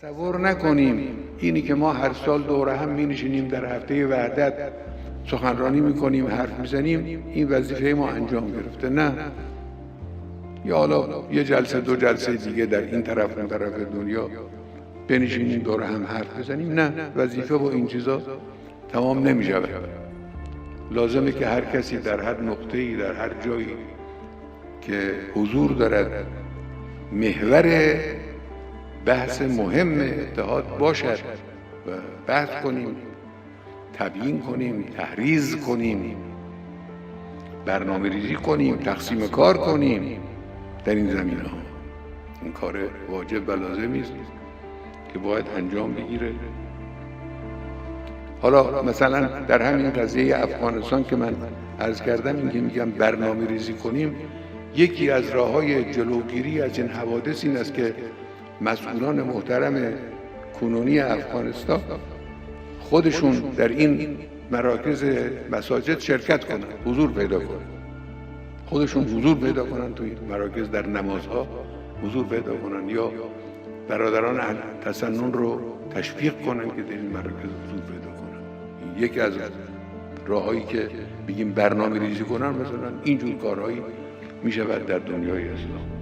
تصور نکنیم اینی که ما هر سال دوره هم می نشینیم در هفته وحدت سخنرانی میکنیم، حرف میزنیم، این وظیفه ما انجام گرفته. نه، یا حالا یه جلسه دو جلسه دیگه در این طرف اون طرف دنیا بنشینیم دوره هم حرف بزنیم. نه، وظیفه با این چیزا تمام نمیشه. لازمه که هر کسی در هر نقطه‌ای، در هر جایی که حضور دارد محور بحث مهم اتحاد باشد و بحث کنیم، تبیین کنیم، تحریض کنیم، برنامه ریزی کنیم، تقسیم کار کنیم در این زمینه ها. این کار واجب و لازمی است که باید انجام بگیره. حالا مثلا در همین قضیه افغانستان که من عرض کردم، این که میگم برنامه ریزی کنیم، یکی از راه‌های جلوگیری از این حوادث این است که مسئولان محترم کنونی افغانستان خودشون در این مراکز مساجد شرکت کنن، حضور پیدا کنن، خودشون حضور پیدا کنن توی مراکز، در نمازها حضور پیدا کنن، یا برادران تسنن رو تشویق کنن که در این مراکز حضور پیدا کنن. یکی از راهایی که بگیم برنامه ریزی کنن، مثلا اینجور کارهایی میشود در دنیای اسلام.